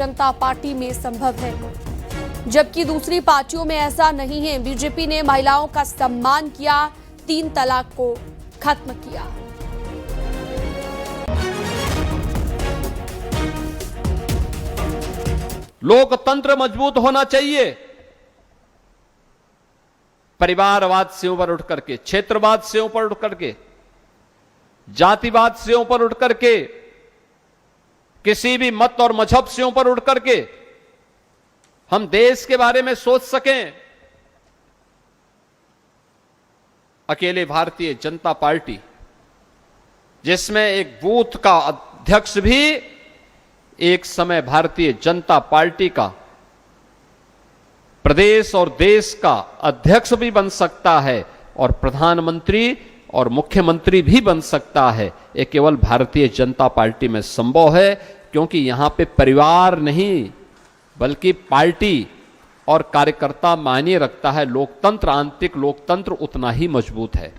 जनता party में संभव है, जबकि दूसरी पार्टियों में ऐसा नहीं है। बीजेपी ने महिलाओं का सम्मान किया, 3 तलाक को खत्म किया। लोकतंत्र मजबूत होना चाहिए। परिवारवाद से ऊपर उठ करके, क्षेत्रवाद से ऊपर उठ करके, जातिवाद से ऊपर उठ करके, किसी भी मत और मजहब से ऊपर उठ करके हम देश के बारे में सोच सकें। अकेले भारतीय जनता पार्टी, जिसमें एक बूथ का अध्यक्ष भी एक समय भारतीय जनता पार्टी का प्रदेश और देश का अध्यक्ष भी बन सकता है और प्रधानमंत्री और मुख्यमंत्री भी बन सकता है, ये केवल भारतीय जनता पार्टी में संभव है। क्योंकि यहां पे परिवार नहीं बल्कि पार्टी और कार्यकर्ता मायने रखता है। लोकतंत्र, आंतरिक लोकतंत्र उतना ही मजबूत है।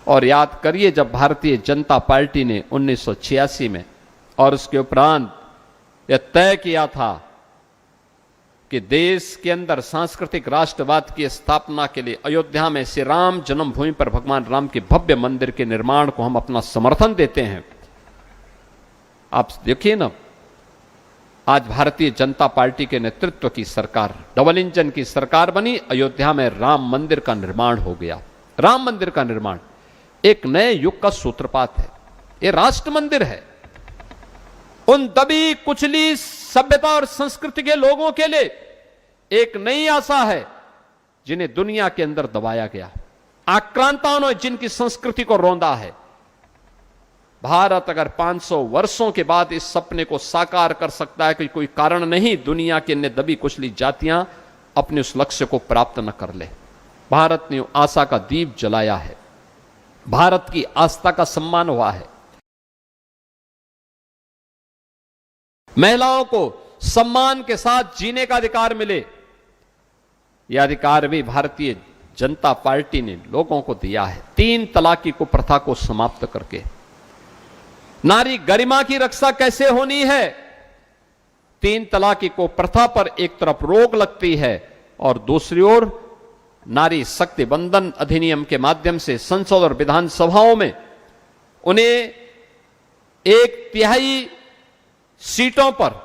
और याद करिए, जब भारतीय जनता पार्टी ने 1986 में और उसके उपरांत यह तय किया था कि देश के अंदर सांस्कृतिक राष्ट्रवाद की स्थापना के लिए अयोध्या में श्री राम जन्मभूमि पर भगवान राम के भव्य मंदिर के निर्माण को हम अपना समर्थन देते हैं। आप देखिए ना, आज भारतीय जनता पार्टी के नेतृत्व की सरकार, डबल इंजन की सरकार बनी, अयोध्या में राम मंदिर का निर्माण हो गया। राम मंदिर का निर्माण एक नए युग का सूत्रपात है। ये राष्ट्र मंदिर है। उन दबी कुचली सभ्यता और संस्कृति के लोगों के लिए एक नई आशा है, जिन्हें दुनिया के अंदर दबाया गया, आक्रांताओं ने जिनकी संस्कृति को रौंदा है। भारत अगर 500 वर्षों के बाद इस सपने को साकार कर सकता है कि कोई कारण नहीं दुनिया की अन्य दबी कुचली जातियां अपने उस लक्ष्य को प्राप्त न कर ले। भारत ने आशा का दीप जलाया है, भारत की आस्था का सम्मान हुआ है। महिलाओं को सम्मान के साथ जीने का अधिकार मिले, यह अधिकार भी भारतीय जनता पार्टी ने लोगों को दिया है। 3 तलाक की कुप्रथा को समाप्त करके नारी गरिमा की रक्षा कैसे होनी है। 3 तलाक की कुप्रथा पर एक तरफ रोक लगती है और दूसरी ओर नारी शक्ति बंधन अधिनियम के माध्यम से संसद और विधानसभाओं में उन्हें 1/3 सीटों पर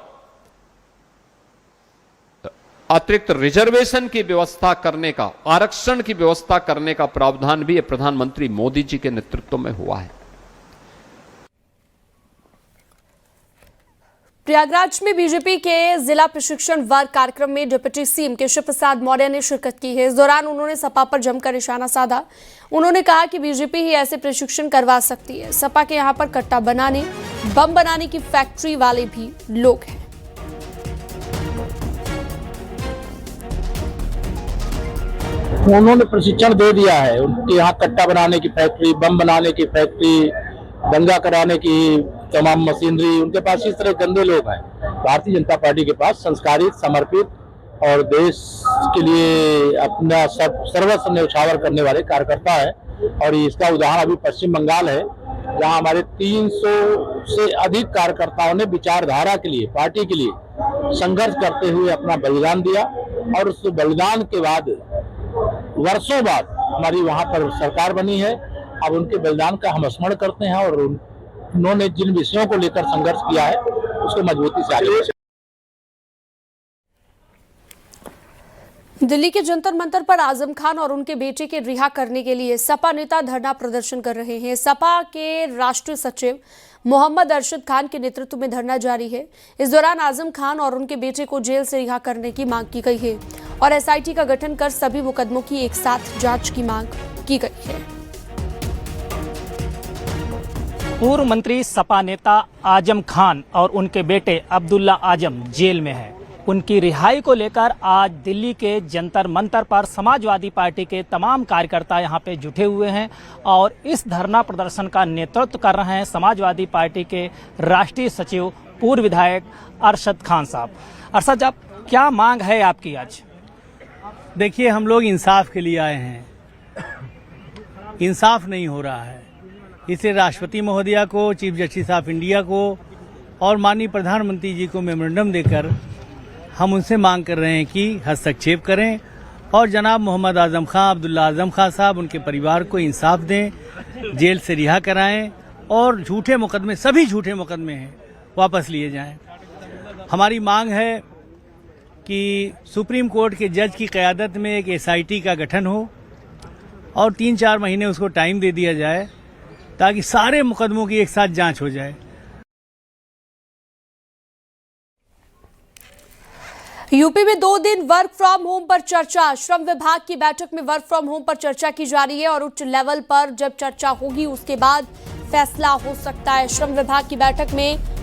अतिरिक्त रिजर्वेशन की व्यवस्था करने का, आरक्षण की व्यवस्था करने का प्रावधान भी प्रधानमंत्री मोदी जी के नेतृत्व में हुआ है। प्रयागराज में बीजेपी के जिला प्रशिक्षण वर्ग कार्यक्रम में डिप्टी सीएम केशव प्रसाद मौर्य ने शिरकत की है। इस दौरान उन्होंने सपा पर जमकर निशाना साधा। उन्होंने कहा कि बीजेपी ही ऐसे प्रशिक्षण करवा सकती है। सपा के यहां पर कट्टा बनाने, बम बनाने की फैक्ट्री वाले भी लोग हैं। उन्होंने प्रशिक्षण दे दिया है। उनके यहाँ कट्टा बनाने की फैक्ट्री, बम बनाने की फैक्ट्री, दंगा कराने की तमाम मशीनरी, उनके पास इस तरह गंदे लोग हैं। भारतीय जनता पार्टी के पास संस्कारित, समर्पित और देश के लिए अपना सर्वस्व न्यौछावर करने वाले कार्यकर्ता है। और इसका उदाहरण अभी पश्चिम बंगाल है, जहां हमारे 300 से अधिक कार्यकर्ताओं ने विचारधारा के लिए, पार्टी के लिए संघर्ष करते हुए अपना बलिदान दिया। और उस बलिदान के बाद वर्षों बाद हमारी वहां पर सरकार बनी है। अब उनके बलिदान का हम स्मरण करते हैं और उन्होंने जिन विषयों को लेकर संघर्ष किया है उसको मजबूती से आगे। दिल्ली के जंतर मंतर पर आजम खान और उनके बेटे के रिहा करने के लिए सपा नेता धरना प्रदर्शन कर रहे हैं। सपा के राष्ट्रीय सचिव मोहम्मद अरशद खान के नेतृत्व में धरना जारी है। इस दौरान आजम खान और उनके बेटे को जेल से रिहा करने की मांग की गई है और एसआईटी का गठन कर सभी मुकदमों की एक साथ जांच की मांग की गई है। पूर्व मंत्री सपा नेता आजम खान और उनके बेटे अब्दुल्ला आजम जेल में हैं। उनकी रिहाई को लेकर आज दिल्ली के जंतर मंतर पर समाजवादी पार्टी के तमाम कार्यकर्ता यहां पे जुटे हुए हैं और इस धरना प्रदर्शन का नेतृत्व कर रहे हैं समाजवादी पार्टी के राष्ट्रीय सचिव पूर्व विधायक अरशद खान साहब। अरशद साहब, क्या मांग है आपकी आज? देखिए, हम लोग इंसाफ के लिए आए हैं। इंसाफ नहीं हो रहा है। इसलिए राष्ट्रपति महोदया को, चीफ जस्टिस ऑफ इंडिया को और माननीय प्रधानमंत्री जी को मेमोरेंडम देकर हम उनसे मांग कर रहे हैं कि हस्तक्षेप करें और जनाब मोहम्मद आजम खां, अब्दुल्ला आजम खां साहब, उनके परिवार को इंसाफ दें, जेल से रिहा कराएं और झूठे मुकदमे, सभी झूठे मुकदमे हैं, वापस लिए जाएं। हमारी मांग है कि सुप्रीम कोर्ट के जज की क़यादत में एक SIT का गठन हो और 3-4 महीने उसको टाइम दे दिया जाए ताकि सारे मुकदमों की एक साथ जांच हो जाए। यूपी में 2 दिन वर्क फ्रॉम होम पर चर्चा। श्रम विभाग की बैठक में वर्क फ्रॉम होम पर चर्चा की जा रही है और उच्च लेवल पर जब चर्चा होगी उसके बाद फैसला हो सकता है। श्रम विभाग की बैठक में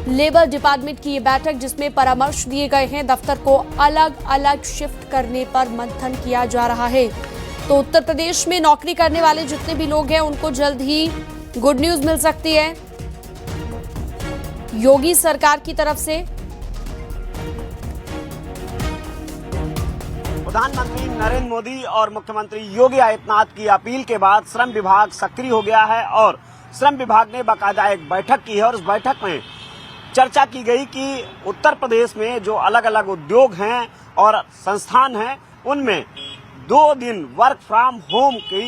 लेबर डिपार्टमेंट की ये बैठक जिसमें परामर्श दिए गए हैं, दफ्तर को अलग अलग शिफ्ट करने पर मंथन किया जा रहा है। तो उत्तर प्रदेश में नौकरी करने वाले जितने भी लोग हैं उनको जल्द ही गुड न्यूज मिल सकती है योगी सरकार की तरफ से। प्रधानमंत्री नरेंद्र मोदी और मुख्यमंत्री योगी आदित्यनाथ की अपील के बाद श्रम विभाग सक्रिय हो गया है और श्रम विभाग ने बाकायदा एक बैठक की है और उस बैठक में चर्चा की गई कि उत्तर प्रदेश में जो अलग अलग उद्योग हैं और संस्थान हैं उनमें 2 दिन वर्क फ्रॉम होम की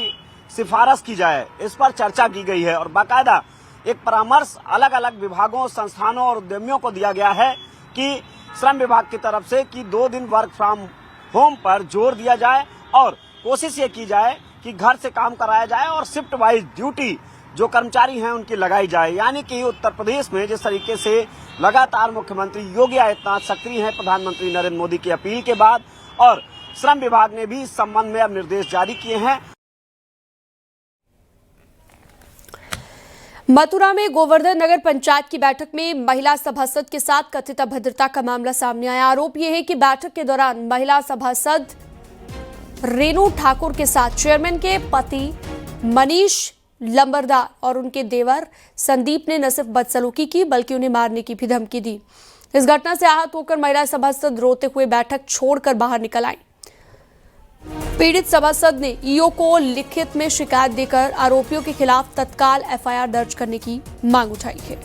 सिफारिश की जाए, इस पर चर्चा की गई है और बाकायदा एक परामर्श अलग अलग विभागों, संस्थानों और उद्यमियों को दिया गया है कि श्रम विभाग की तरफ से कि 2 दिन वर्क फ्रॉम होम पर जोर दिया जाए और कोशिश ये की जाए कि घर से काम कराया जाए और शिफ्ट वाइज ड्यूटी जो कर्मचारी हैं उनकी लगाई जाए। यानी कि उत्तर प्रदेश में जिस तरीके से लगातार मुख्यमंत्री योगी आदित्यनाथ सक्रिय हैं प्रधानमंत्री नरेंद्र मोदी की अपील के बाद, और श्रम विभाग ने भी इस संबंध में अब निर्देश जारी किए हैं। मथुरा में गोवर्धन नगर पंचायत की बैठक में महिला सभासद के साथ कथित अभद्रता का मामला सामने आया। आरोप यह है कि बैठक के दौरान महिला सभासद रेनू ठाकुर के साथ चेयरमैन के पति मनीष लंबरदार और उनके देवर संदीप ने न सिर्फ बदसलूकी की बल्कि उन्हें मारने की भी धमकी दी। इस घटना से आहत होकर महिला सभासद रोते हुए बैठक छोड़कर बाहर निकल आई। पीड़ित सभासद ने ईओ को लिखित में शिकायत देकर आरोपियों के खिलाफ तत्काल FIR दर्ज करने की मांग उठाई है।